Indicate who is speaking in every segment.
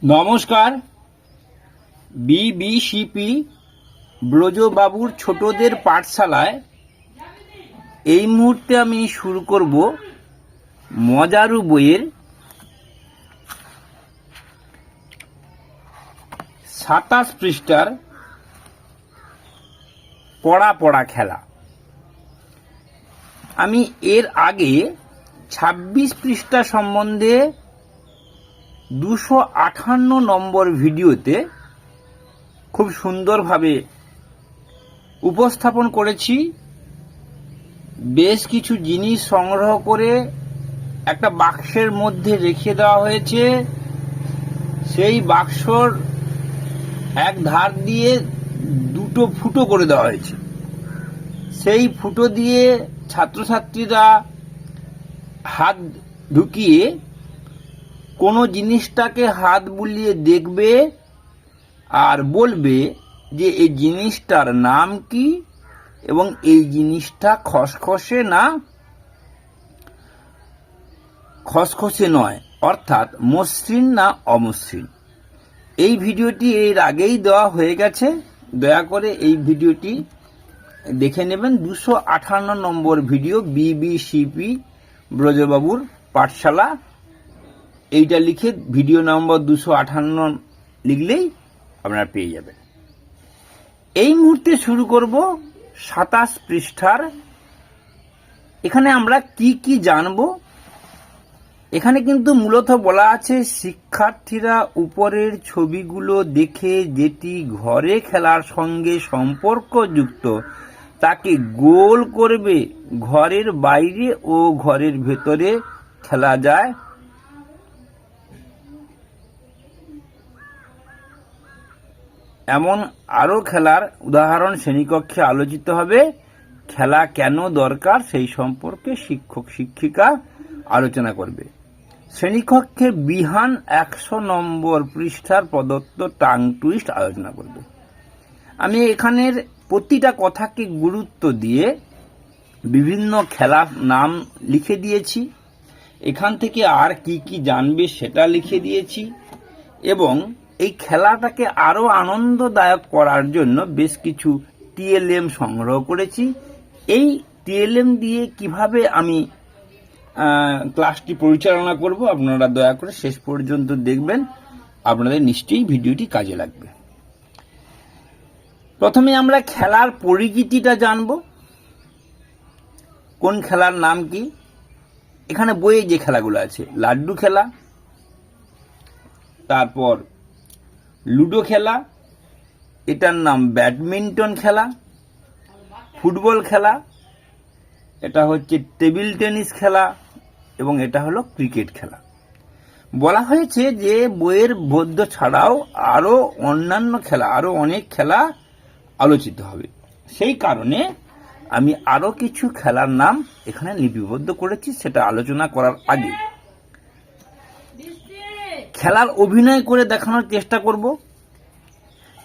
Speaker 1: নমস্কার। বিবিসিপি ব্রজবাবুর ছোটদের পাঠশালায় এই মুহূর্তে আমি শুরু করব মজারু বইয়ের 27 পৃষ্ঠার পড়া খেলা। আমি এর আগে 26 পৃষ্ঠা সম্বন্ধে 258 নম্বর ভিডিওতে খুব সুন্দরভাবে উপস্থাপন করেছি। বেশ কিছু জিনিস সংগ্রহ করে একটা বাক্সের মধ্যে রেখে দেওয়া হয়েছে। সেই বাক্সর এক ধার দিয়ে দুটো ফুটো করে দেওয়া হয়েছে। সেই ফুটো দিয়ে ছাত্রছাত্রীরা হাত ঢুকিয়ে কোনো জিনিসটাকে হাত বুলিয়ে দেখবে আর বলবে যে এই জিনিসটার নাম কি এবং এই জিনিসটা খসখসে না খসখসে নয়, অর্থাৎ মসৃণ না অমসৃণ। এই ভিডিওটি এর আগেই দেওয়া হয়ে গেছে, দয়া করে এই ভিডিওটি দেখে নেবেন। 258 নম্বর ভিডিও, বিবিসিপি ব্রজবাবুর পাঠশালা। এইটা লিখে ভিডিও নম্বর 258 লিখলেই আপনারা পেয়ে যাবেন। এই মুহূর্তে শুরু করব 27 পৃষ্ঠার। এখানে আমরা কি জানব। এখানে কিন্তু মূলত বলা আছে শিক্ষার্থীরা উপরের ছবিগুলো দেখে যেটি ঘরে খেলার সঙ্গে সম্পর্কযুক্ত তাকে গোল করবে। ঘরের বাইরে ও ঘরের ভেতরে খেলা যায়। এমন আরও খেলার উদাহরণ শ্রেণীকক্ষে আলোচিত হবে। খেলা কেন দরকার সেই সম্পর্কে শিক্ষক শিক্ষিকা আলোচনা করবে। শ্রেণীকক্ষে বিহান 100 নম্বর পৃষ্ঠার প্রদত্ত টাং টুইস্ট আলোচনা করবে। আমি এখানের প্রতিটা কথাকে গুরুত্ব দিয়ে বিভিন্ন খেলার নাম লিখে দিয়েছি। এখান থেকে আর কি জানবে সেটা লিখে দিয়েছি এবং এই খেলাটাকে আরো আনন্দদায়ক করার জন্য বেশ কিছু টিএলএম সংগ্রহ করেছি। এই টিএলএম দিয়ে কিভাবে আমি ক্লাসটি পরিচালনা করব আপনারা দয়া করে শেষ পর্যন্ত দেখবেন, আপনাদের নিশ্চয়ই ভিডিওটি কাজে লাগবে। প্রথমে আমরা খেলার পরিচিতিটা জানব। কোন খেলার নাম কি? এখানে বইয়ে যে খেলাগুলো আছে, লাড্ডু খেলা, তারপর লুডো খেলা, এটার নাম ব্যাডমিন্টন খেলা, ফুটবল খেলা, এটা হচ্ছে টেবিল টেনিস খেলা এবং এটা হলো ক্রিকেট খেলা। বলা হয়েছে যে বইয়ের গদ্য ছাড়াও আরো অন্যান্য খেলা, আরো অনেক খেলা আলোচিত হবে। সেই কারণে আমি আরো কিছু খেলার নাম এখানে লিপিবদ্ধ করেছি, সেটা আলোচনা করার আগে খেলার অভিনয় করে দেখানোর চেষ্টা করব।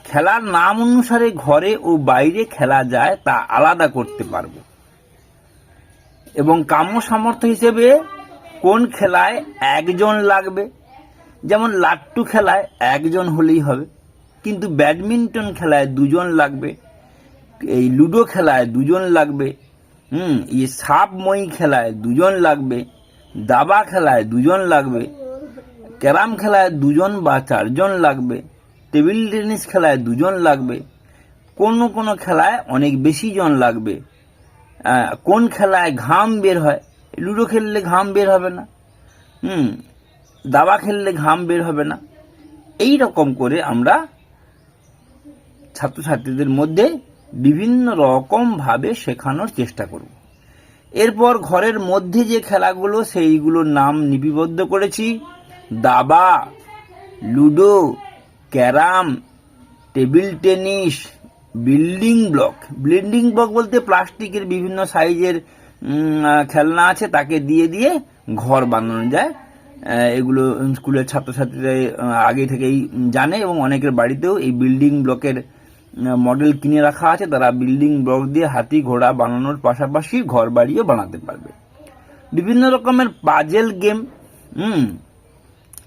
Speaker 1: খেলার নাম অনুসারে ঘরে ও বাইরে খেলা যায় তা আলাদা করতে পারব এবং কাম্য সামর্থ্য হিসেবে কোন খেলায় একজন লাগবে, যেমন লাট্টু খেলায় একজন হলেই হবে, কিন্তু ব্যাডমিন্টন খেলায় দুজন লাগবে, এই লুডো খেলায় দুজন লাগবে, এই সাপময়ী খেলায় দুজন লাগবে, দাবা খেলায় দুজন লাগবে, ক্যারাম খেলায় দুজন বা চারজন লাগবে, টেবিল টেনিস খেলায় দুজন লাগবে, কোন খেলায় অনেক বেশি জন লাগবে। কোন খেলায় ঘাম বের হয়, লুডো খেললে ঘাম বের হবে না, দাবা খেললে ঘাম বের হবে না। এই রকম করে আমরা ছাত্রছাত্রীদের মধ্যে বিভিন্ন রকম ভাবে শেখানোর চেষ্টা করব। এরপর ঘরের মধ্যে যে খেলাগুলো সেইগুলোর নাম লিপিবদ্ধ করেছি। দাবা, ludo, carrom, table tennis, building block. Building block বলতে প্লাস্টিকের বিভিন্ন সাইজের খেলনা আছে, তাকে দিয়ে ঘর বানানো যায়। এগুলো স্কুলের ছাত্রছাত্রীরা আগে থেকেই জানে এবং অনেকের বাড়িতেও এই বিল্ডিং ব্লকের মডেল কিনে রাখা আছে। তারা বিল্ডিং ব্লক দিয়ে হাতি ঘোড়া বানানোর পাশাপাশি ঘর বাড়িও বানাতে পারবে। বিভিন্ন রকমের পাজেল গেম,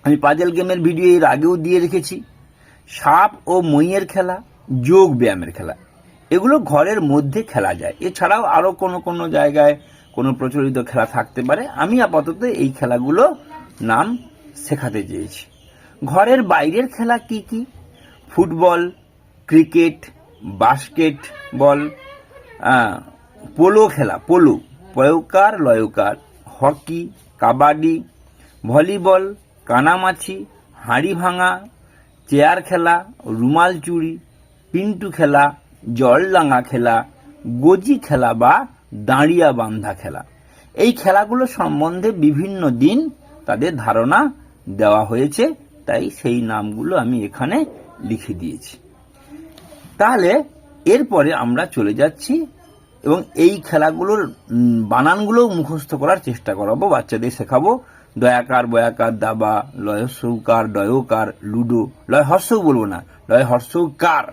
Speaker 1: আমি পাজেল গেমের ভিডিও এর আগেও দিয়ে রেখেছি। সাপ ও মইয়ের খেলা, যোগ ব্যায়ামের খেলা, এগুলো ঘরের মধ্যে খেলা যায়। এছাড়াও আরও কোনো জায়গায় কোনো প্রচলিত খেলা থাকতে পারে। আমি আপাতত এই খেলাগুলো নাম শেখাতে চেয়েছি। ঘরের বাইরের খেলা কি কি? ফুটবল, ক্রিকেট, বাস্কেটবল, পোলো খেলা, পোলো, পয়কার লয়কার, হকি, কাবাডি, ভলিবল, কানামাছি, হাঁড়ি ভাঙা, চেয়ার খেলা, রুমাল চুরি, পিন্টু খেলা, জলডাঙা খেলা, গোজি খেলা বা দাঁড়িয়া বান্ধা খেলা। এই খেলাগুলো সম্বন্ধে বিভিন্ন দিন তাদের ধারণা দেওয়া হয়েছে, তাই সেই নামগুলো আমি এখানে লিখে দিয়েছি। তাহলে এরপরে আমরা চলে যাচ্ছি এবং এই খেলাগুলোর বানানগুলো মুখস্থ করার চেষ্টা করাবো, বাচ্চাদের শেখাবো। দয়াকার, বয়াকার, দাবা, লয় হর্ষৌকার, ডয়কার, লুডো, লয় হর্ষৌ বলবো না, লয় হর্ষৌকার,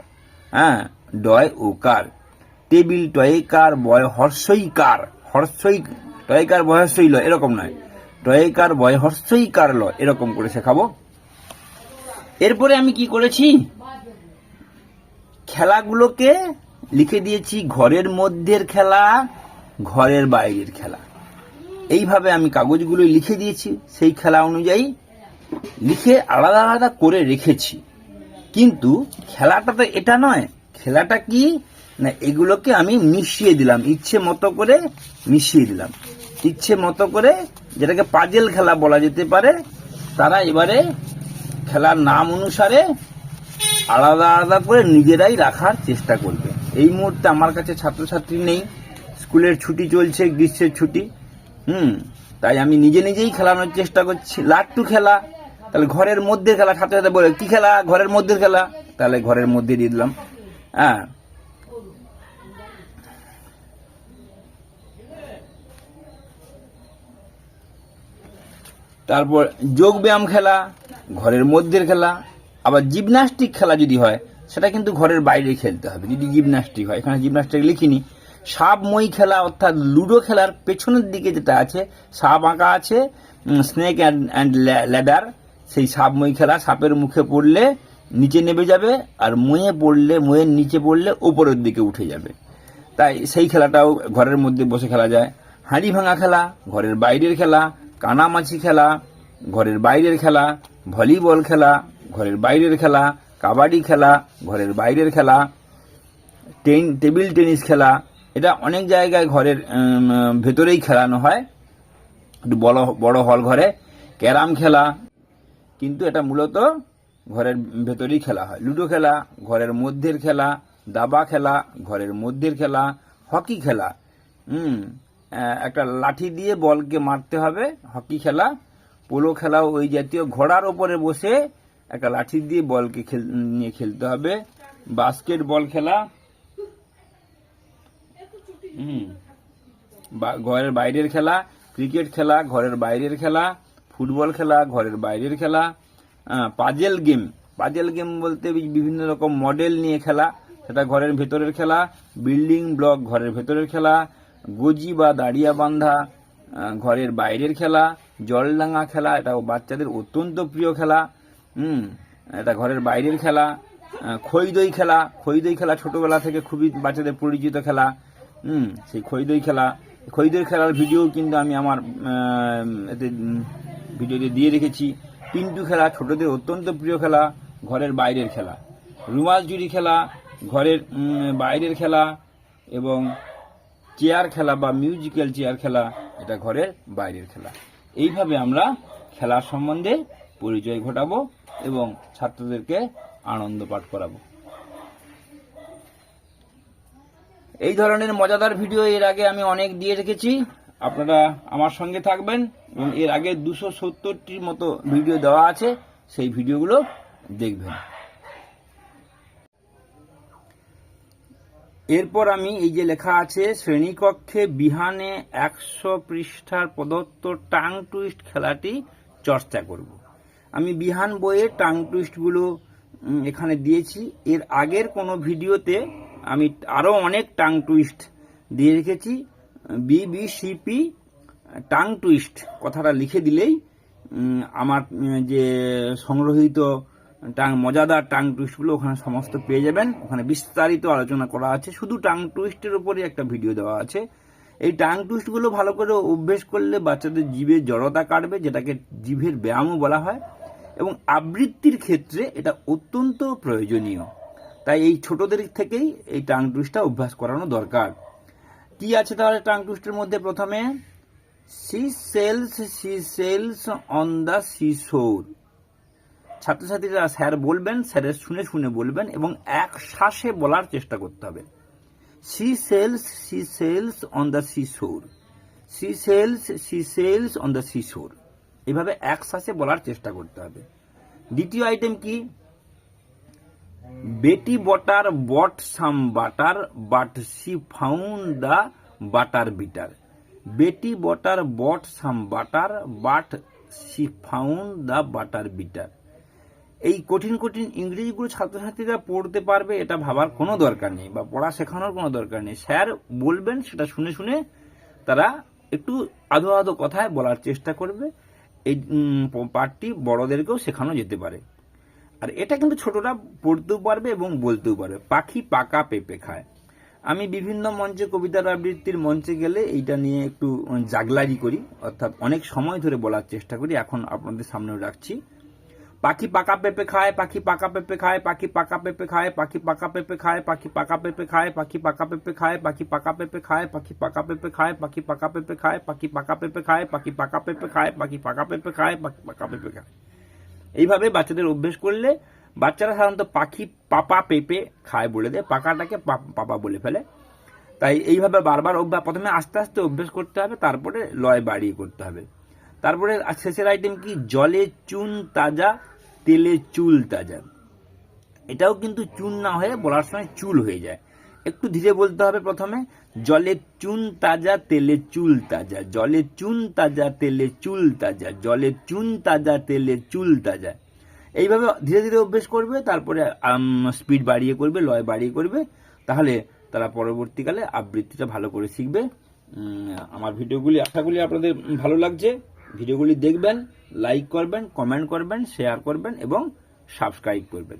Speaker 1: হ্যাঁ, ডয় ওকার, টেবিল, টয়কার, বয় হর্ষইকার, হর্ষই টয়কার বয় হর্ষই লয় এরকম নয়, টয়কার বয় হর্ষইকার লয়, এরকম করে শেখাবো। এরপরে আমি কি করেছি, খেলাগুলোকে লিখে দিয়েছি ঘরের মধ্যের খেলা, ঘরের বাইরের খেলা। এইভাবে আমি কাগজগুলো লিখে দিয়েছি, সেই খেলা অনুযায়ী লিখে আলাদা আলাদা করে রেখেছি। কিন্তু খেলাটা তো এটা নয়, খেলাটা কি না, এগুলোকে আমি মিশিয়ে দিলাম, ইচ্ছে মতো করে মিশিয়ে দিলাম, ইচ্ছে মতো করে, যেটাকে পাজেল খেলা বলা যেতে পারে। তারা এবারে খেলার নাম অনুসারে আলাদা আলাদা করে নিজেরাই রাখার চেষ্টা করবে। এই মুহূর্তে আমার কাছে ছাত্রছাত্রী নেই, স্কুলের ছুটি চলছে, গ্রীষ্মের ছুটি, তাই আমি নিজেই খেলানোর চেষ্টা করছি। লাট্টু খেলা, তাহলে ঘরের মধ্যে খেলা, ছাত্রছাত্রী বলে কি খেলা, ঘরের মধ্যে খেলা, তাহলে ঘরের মধ্যে দিয়ে দিলাম। হ্যাঁ, তারপর যোগ ব্যায়াম খেলা, ঘরের মধ্যের খেলা। আবার জিমন্যাস্টিক খেলা যদি হয়, সেটা কিন্তু ঘরের বাইরে খেলতে হবে যদি জিমন্যাস্টিক হয়, এখানে জিমন্যাস্টিক লিখিনি। সাপ মই খেলা, অর্থাৎ লুডো খেলার পেছনের দিকে যেটা আছে, সাপ আঁকা আছে, স্নেক অ্যান্ড ল্যাডার, সেই সাপ মই খেলা, সাপের মুখে পড়লে নিচে নেমে যাবে, আর মইয়ে পড়লে, মইয়ের নিচে পড়লে ওপরের দিকে উঠে যাবে, তাই সেই খেলাটাও ঘরের মধ্যে বসে খেলা যায়। হাঁড়ি ভাঙা খেলা, ঘরের বাইরের খেলা। কানামাছি খেলা, ঘরের বাইরের খেলা। ভলিবল খেলা, ঘরের বাইরের খেলা। কাবাডি খেলা, ঘরের বাইরের খেলা। টেবিল টেনিস খেলা, এটা অনেক জায়গায় ঘরের ভেতরেই খেলানো হয়, একটু বড় হল ঘরে। ক্যারাম খেলা, কিন্তু এটা মূলত ঘরের ভেতরেই খেলা হয়। লুডো খেলা, ঘরের মধ্যের খেলা। দাবা খেলা, ঘরের মধ্যের খেলা। হকি খেলা, একটা লাঠি দিয়ে বলকে মারতে হবে, হকি খেলা। পোলো খেলাও ওই জাতীয়, ঘোড়ার ওপরে বসে একটা লাঠি দিয়ে বলকে নিয়ে খেলতে হবে। বাস্কেটবল খেলা, ঘরের বাইরের খেলা। ক্রিকেট খেলা, ঘরের বাইরের খেলা। ফুটবল খেলা, ঘরের বাইরের খেলা। পাজেল গেম, পাজেল গেম বলতে বিভিন্ন রকম মডেল নিয়ে খেলা, সেটা ঘরের ভেতরের খেলা। বিল্ডিং ব্লক, ঘরের ভেতরের খেলা। গোজি বা দাঁড়িয়া বান্ধা, ঘরের বাইরের খেলা। জলডাঙা খেলা, এটা বাচ্চাদের অত্যন্ত প্রিয় খেলা, এটা ঘরের বাইরের খেলা। খই দই খেলা, খই দই খেলা ছোটবেলা থেকে খুবই বাচ্চাদের পরিচিত খেলা, সেই খই দই খেলা। খই দই খেলার ভিডিও কিন্তু আমি আমার এতে ভিডিওতে দিয়ে রেখেছি। পিন্টু খেলা, ছোটদের অত্যন্ত প্রিয় খেলা, ঘরের বাইরের খেলা। রুমাল চুরি খেলা, ঘরের বাইরের খেলা। এবং চেয়ার খেলা বা মিউজিক্যাল চেয়ার খেলা, এটা ঘরের বাইরের খেলা। এইভাবে আমরা খেলার সম্বন্ধে পরিচয় ঘটাবো এবং ছাত্রদেরকে আনন্দ পাঠ করাবো। এই ধরনের মজাদার ভিডিও এর আগে আমি অনেক দিয়ে রেখেছি, আপনারা আমার সঙ্গে থাকবেন এবং এর আগে 270টির মতো ভিডিও দেওয়া আছে, সেই ভিডিওগুলো দেখবেন। এরপর আমি এই যে লেখা আছে, শ্রেণীকক্ষে বিহানে 100 পৃষ্ঠার প্রদত্ত টাং টুইস্ট খেলাটি চর্চা করব। আমি বিহান বইয়ে টাং টুইস্টগুলো এখানে দিয়েছি। এর আগের কোনো ভিডিওতে আমি আরও অনেক টাং টুইস্ট দিয়ে রেখেছি। BBCP টাং টুইস্ট কথাটা লিখে দিলেই আমার যে সংগ্রহীত মজাদার টাং টুইস্টগুলো ওখানে সমস্ত পেয়ে যাবেন। ওখানে বিস্তারিত আলোচনা করা আছে, শুধু টাং টুইস্টের উপরে একটা ভিডিও দেওয়া আছে। এই টাং টুইস্টগুলো ভালো করে অভ্যেস করলে বাচ্চাদের জিভের জড়তা কাটবে, যেটাকে জিভের ব্যায়ামও বলা হয়, এবং আবৃত্তির ক্ষেত্রে এটা অত্যন্ত প্রয়োজনীয়। তাই এই ছোটদের থেকেই এই টাং টুইস্টটা অভ্যাস করানো দরকার। কি আছে তাহলে টাং টুইস্টের মধ্যে? প্রথমে she sails on the seashore। ছাত্রছাত্রীরা স্যার বলবেন, স্যারের শুনে শুনে বলবেন এবং এক শ্বাসে বলার চেষ্টা করতে হবে। she sails on the seashore, she sails on the seashore। এইভাবে এক শ্বাসে বলার চেষ্টা করতে হবে। দ্বিতীয় আইটেম কি? Betty Botter bought some butter but she found the butter bitter. Betty Botter bought some butter but she found the butter bitter. এই কঠিন কঠিন ইংরেজিগুলো ছাত্রছাত্রীরা পড়তে পারবে এটা ভাবার কোনো দরকার নেই, বা পড়া শেখানোর কোনো দরকার নেই। স্যার বলবেন, সেটা শুনে শুনে তারা একটু আধো আধো কথায় বলার চেষ্টা করবে। এই পাঠটি বড়দেরকেও শেখানো যেতে পারে। আর এটা কিন্তু ছোটরা পড়তেও পারবে এবং বলতেও পারবে। পাখি পাকা পেঁপে খায়। আমি বিভিন্ন মঞ্চে কবিতার আবৃত্তির মঞ্চে গেলে এইটা নিয়ে একটু জাগলারি করি, অর্থাৎ অনেক সময় ধরে বলার চেষ্টা করি। এখন আপনাদের সামনেও রাখছি। পাখি পাকা পেঁপে খায়, পাখি পাকা পেঁপে খায়, পাখি পাকা পেঁপে খায়, পাখি পাকা পেঁপে খায়, পাখি পাকা পেঁপে খায়, পাখি পাকা পেঁপে খায়, পাখি পাকা পেঁপে খায়, পাখি পাকা পেঁপে খায়, পাখি পাকা পেঁপে খায়, পাখি পাকা পেঁপে খায়, পাখি পাকা পেঁপে খায়, পাখি পাকা পেঁপে খায়, পাখি পাকা পেঁপে খায়। এইভাবে বাচ্চাদের অভ্যেস করলে বাচ্চারা সাধারণত পাখি পাপা পেঁপে খায় বলে দেয়, পাকাটাকে পাপা বলে ফেলে। তাই এইভাবে বারবার অভ্যাস, প্রথমে আস্তে আস্তে অভ্যেস করতে হবে, তারপরে লয় বাড়িয়ে করতে হবে। তারপরে শেষের আইটেম কি? জলে চুন তাজা তেলে চুল তাজা। এটাও কিন্তু চুন না হয়ে বলার সময় চুল হয়ে যায়। একটু ধীরে বলতে হবে। প্রথমে জলে চুন তাজা তেলে চুল তাজা, জলে চুন তাজা তেলে চুল তাজা, জলে চুন তাজা তেলে চুল তাজা। এইভাবে ধীরে ধীরে অভ্যেস করবে, তারপরে স্পিড বাড়িয়ে করবে, লয় বাড়িয়ে করবে, তাহলে তারা পরবর্তীকালে আবৃত্তিটা ভালো করে শিখবে। আমার ভিডিওগুলি আশা করি আপনাদের ভালো লাগছে। ভিডিওগুলি দেখবেন, লাইক করবেন, কমেন্ট করবেন, শেয়ার করবেন এবং সাবস্ক্রাইব করবেন।